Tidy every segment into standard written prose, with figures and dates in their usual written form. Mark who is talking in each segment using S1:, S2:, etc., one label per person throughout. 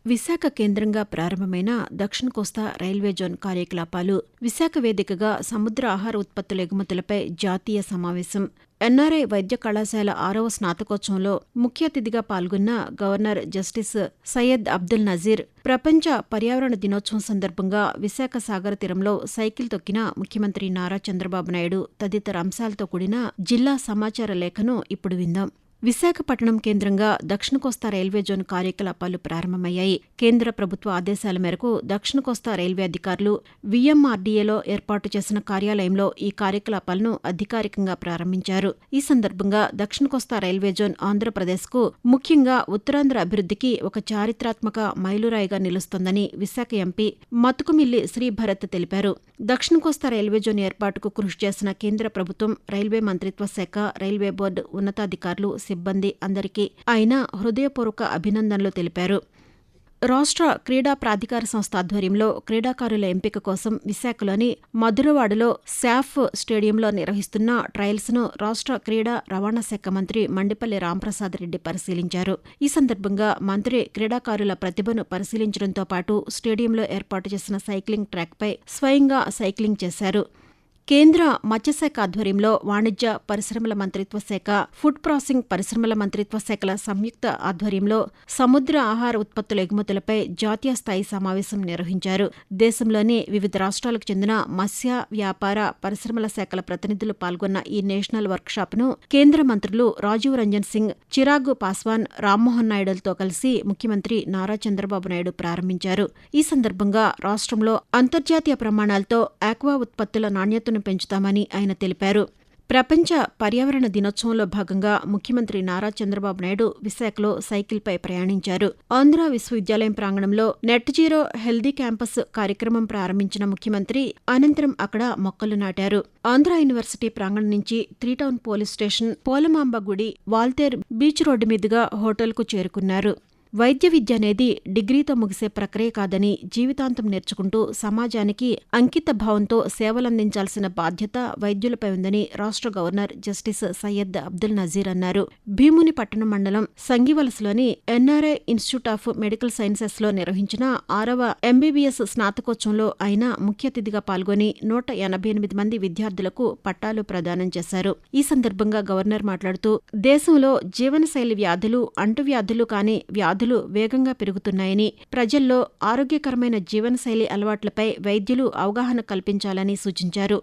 S1: విశాఖ కేంద్రంగా ప్రారంభమైన దక్షిణ కోస్తా రైల్వే జోన్ కార్యకలాపాలు, విశాఖ వేదికగా సముద్ర ఆహార ఉత్పత్తుల ఎగుమతులపై జాతీయ సమావేశం, ఎన్ఆర్ఐ వైద్య కళాశాల 6వ స్నాతకోత్సవంలో ముఖ్య అతిథిగా పాల్గొన్న గవర్నర్ జస్టిస్ సయ్యద్ అబ్దుల్ నజీర్, ప్రపంచ పర్యావరణ దినోత్సవం సందర్భంగా విశాఖ సాగర తీరంలో సైకిల్ తొక్కిన ముఖ్యమంత్రి నారా చంద్రబాబు నాయుడు తదితర అంశాలతో కూడిన జిల్లా సమాచార లేఖను ఇప్పుడు విందాం. విశాఖపట్నం కేంద్రంగా దక్షిణ కోస్తా రైల్వే జోన్ కార్యకలాపాలు ప్రారంభమయ్యాయి. కేంద్ర ప్రభుత్వ ఆదేశాల మేరకు దక్షిణ కోస్తా రైల్వే అధికారులు వీఎంఆర్డీఏలో ఏర్పాటు చేసిన కార్యాలయంలో ఈ కార్యకలాపాలను అధికారికంగా ప్రారంభించారు. ఈ సందర్భంగా దక్షిణ కోస్తా రైల్వే జోన్ ఆంధ్రప్రదేశ్కు, ముఖ్యంగా ఉత్తరాంధ్ర అభివృద్ధికి ఒక చారిత్రాత్మక మైలురాయిగా నిలుస్తోందని విశాఖ ఎంపీ మతుకుమిల్లి శ్రీభరత్ తెలిపారు. దక్షిణ కోస్తా రైల్వే జోన్ ఏర్పాటుకు కృషి చేసిన కేంద్ర ప్రభుత్వం, రైల్వే మంత్రిత్వ శాఖ, రైల్వే బోర్డు ఉన్నతాధికారులు, సిబ్బంది అందరికీ ఆయన హృదయపూర్వక అభినందనలు తెలిపారు. రాష్ట్ర క్రీడా ప్రాధికార సంస్థ ఆధ్వర్యంలో క్రీడాకారుల ఎంపిక కోసం విశాఖలోని మధురవాడలో శాఫ్ స్టేడియంలో నిర్వహిస్తున్న ట్రయల్స్ను రాష్ట్ర క్రీడా రవాణా శాఖ మంత్రి మండిపల్లి రాంప్రసాద్ రెడ్డి పరిశీలించారు. ఈ సందర్భంగా మంత్రి క్రీడాకారుల ప్రతిభను పరిశీలించడంతో పాటు స్టేడియంలో ఏర్పాటు చేసిన సైక్లింగ్ ట్రాక్పై స్వయంగా సైక్లింగ్ చేశారు. కేంద్ర మత్స్యశాఖ ఆధ్వర్యంలో వాణిజ్య పరిశ్రమల మంత్రిత్వ శాఖ, ఫుడ్ ప్రాసెసింగ్ పరిశ్రమల మంత్రిత్వ శాఖల సంయుక్త ఆధ్వర్యంలో సముద్ర ఆహార ఉత్పత్తుల ఎగుమతులపై జాతీయ స్థాయి సమావేశం నిర్వహించారు. దేశంలోని వివిధ రాష్ట్రాలకు చెందిన మత్స్య, వ్యాపార, పరిశ్రమల శాఖల ప్రతినిధులు పాల్గొన్న ఈ నేషనల్ వర్క్షాప్ను కేంద్ర మంత్రులు రాజీవ్ రంజన్ సింగ్, చిరాగ్ పాస్వాన్, రామ్మోహన్ నాయుడులతో కలిసి ముఖ్యమంత్రి నారా చంద్రబాబు నాయుడు ప్రారంభించారు. ఈ సందర్భంగా రాష్ట్రంలో అంతర్జాతీయ ప్రమాణాలతో ఆక్వా ఉత్పత్తుల నాణ్యతను పెంచుతామని ఆయన తెలిపారు. ప్రపంచ పర్యావరణ దినోత్సవంలో భాగంగా ముఖ్యమంత్రి నారా చంద్రబాబు నాయుడు విశాఖలో సైకిల్పై ప్రయాణించారు. ఆంధ్ర విశ్వవిద్యాలయం ప్రాంగణంలో నెట్ జీరో హెల్దీ క్యాంపస్ కార్యక్రమం ప్రారంభించిన ముఖ్యమంత్రి అనంతరం అక్కడ మొక్కలు నాటారు. ఆంధ్ర యూనివర్సిటీ ప్రాంగణం నుంచి 3 టౌన్ పోలీస్ స్టేషన్, పోలమాంబ గుడి, వాల్తేర్ బీచ్ రోడ్డు మీదుగా హోటల్కు చేరుకున్నారు. వైద్య విద్య అనేది డిగ్రీతో ముగిసే ప్రక్రియ కాదని, జీవితాంతం నేర్చుకుంటూ సమాజానికి అంకిత భావంతో సేవలందించాల్సిన బాధ్యత వైద్యులపై ఉందని రాష్ట్ర గవర్నర్ జస్టిస్ సయ్యద్ అబ్దుల్ నజీర్ అన్నారు. భీమునిపట్టణం మండలం సంగివలసలోని ఎన్ఆర్ఐ ఇన్స్టిట్యూట్ ఆఫ్ మెడికల్ సైన్సెస్లో నిర్వహించిన 6వ ఎంబీబీఎస్ స్నాతకోత్సవంలో ఆయన ముఖ్య అతిథిగా పాల్గొని 188 మంది విద్యార్థులకు పట్టాలు ప్రదానం చేశారు. ఈ సందర్భంగా గవర్నర్ మాట్లాడుతూ, దేశంలో జీవనశైలి వ్యాధులు, అంటువ్యాధులు కాని వ్యాధులు వేగంగా పెరుగుతున్నాయని, ప్రజల్లో ఆరోగ్యకరమైన జీవనశైలి అలవాట్లపై వైద్యులు అవగాహన కల్పించాలని సూచించారు.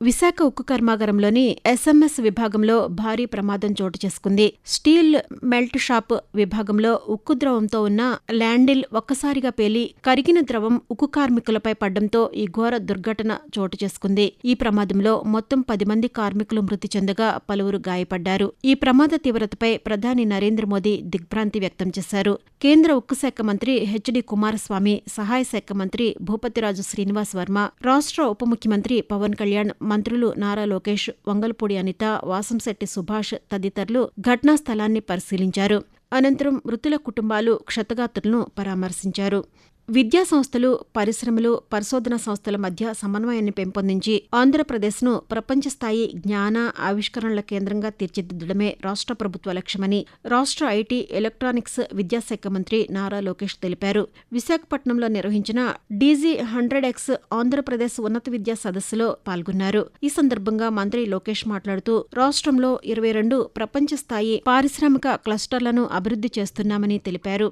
S1: విశాఖ ఉక్కు కర్మాగారంలోని ఎస్ఎంఎస్ విభాగంలో భారీ ప్రమాదం చోటు చేసుకుంది. స్టీల్ మెల్ట్ షాప్ విభాగంలో ఉక్కు ద్రవంతో ఉన్న ల్యాండిల్ ఒక్కసారిగా పేలి కరిగిన ద్రవం ఉక్కు కార్మికులపై పడ్డంతో ఈ ఘోర దుర్ఘటన చోటు చేసుకుంది. ఈ ప్రమాదంలో మొత్తం 10 మంది కార్మికులు మృతి చెందగా పలువురు గాయపడ్డారు. ఈ ప్రమాద తీవ్రతపై ప్రధాని నరేంద్ర మోదీ దిగ్భ్రాంతి వ్యక్తం చేశారు. కేంద్ర ఉక్కు శాఖ మంత్రి హెచ్డి కుమారస్వామి, సహాయ శాఖ మంత్రి భూపతిరాజు శ్రీనివాస్ వర్మ, రాష్ట్ర ఉప ముఖ్యమంత్రి పవన్ కళ్యాణ్, మంత్రులు నారా లోకేష్, వంగల్పూడి అనిత, వాసంశెట్టి సుభాష్ తదితరులు ఘటనా స్థలాన్ని పరిశీలించారు. అనంతరం మృతుల కుటుంబాలు, క్షతగాత్రులను పరామర్శించారు. విద్యా సంస్థలు, పరిశ్రమలు, పరిశోధనా సంస్థల మధ్య సమన్వయాన్ని పెంపొందించి ఆంధ్రప్రదేశ్ను ప్రపంచ స్థాయి జ్ఞాన, ఆవిష్కరణల కేంద్రంగా తీర్చిదిద్దడమే రాష్ట్ర ప్రభుత్వ లక్ష్యమని రాష్ట్ర ఐటీ, ఎలక్ట్రానిక్స్ విద్యాశాఖ మంత్రి నారా లోకేష్ తెలిపారు. విశాఖపట్నంలో నిర్వహించిన DG100X ఆంధ్రప్రదేశ్ ఉన్నత విద్యా సదస్సులో పాల్గొన్నారు. ఈ సందర్భంగా మంత్రి లోకేష్ మాట్లాడుతూ, రాష్ట్రంలో 22 ప్రపంచ స్థాయి పారిశ్రామిక క్లస్టర్లను అభివృద్ధి చేస్తున్నామని తెలిపారు.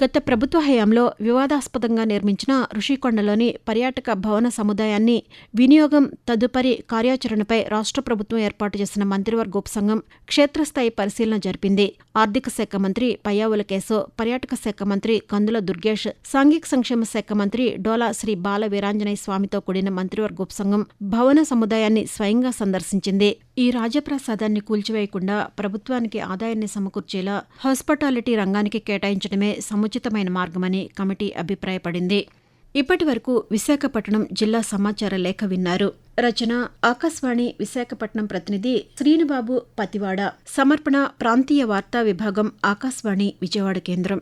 S1: గత ప్రభుత్వ హయాంలో వివాదాస్పదంగా నిర్మించిన ఋషికొండలోని పర్యాటక భవన సముదాయాన్ని వినియోగం, తదుపరి కార్యాచరణపై రాష్ట్ర ప్రభుత్వం ఏర్పాటు చేసిన మంత్రివర్గ ఉపసంఘం క్షేత్రస్థాయి పరిశీలన జరిపింది. ఆర్థిక శాఖ మంత్రి పయ్యావుల కేశవ్, పర్యాటక శాఖ మంత్రి కందుల దుర్గేష్, సాంఘిక సంక్షేమ శాఖ మంత్రి డోలా శ్రీ బాల వీరాంజనేయ స్వామితో కూడిన మంత్రివర్గ ఉపసంఘం భవన సముదాయాన్ని స్వయంగా సందర్శించింది. ఈ రాజప్రాసాదాన్ని కూల్చివేయకుండా ప్రభుత్వానికి ఆదాయాన్ని సమకూర్చేలా హాస్పిటాలిటీ రంగానికి కేటాయించడమే సముచితమైన మార్గమని కమిటీ అభిప్రాయపడింది. ఇప్పటివరకు విశాఖపట్నం జిల్లా సమాచార లేఖ విన్నారు. రచన ఆకాశవాణి విశాఖపట్నం ప్రతినిధి శ్రీనుబాబు పతివాడ. సమర్పణ ప్రాంతీయ వార్తా విభాగం, ఆకాశవాణి విజయవాడ కేంద్రం.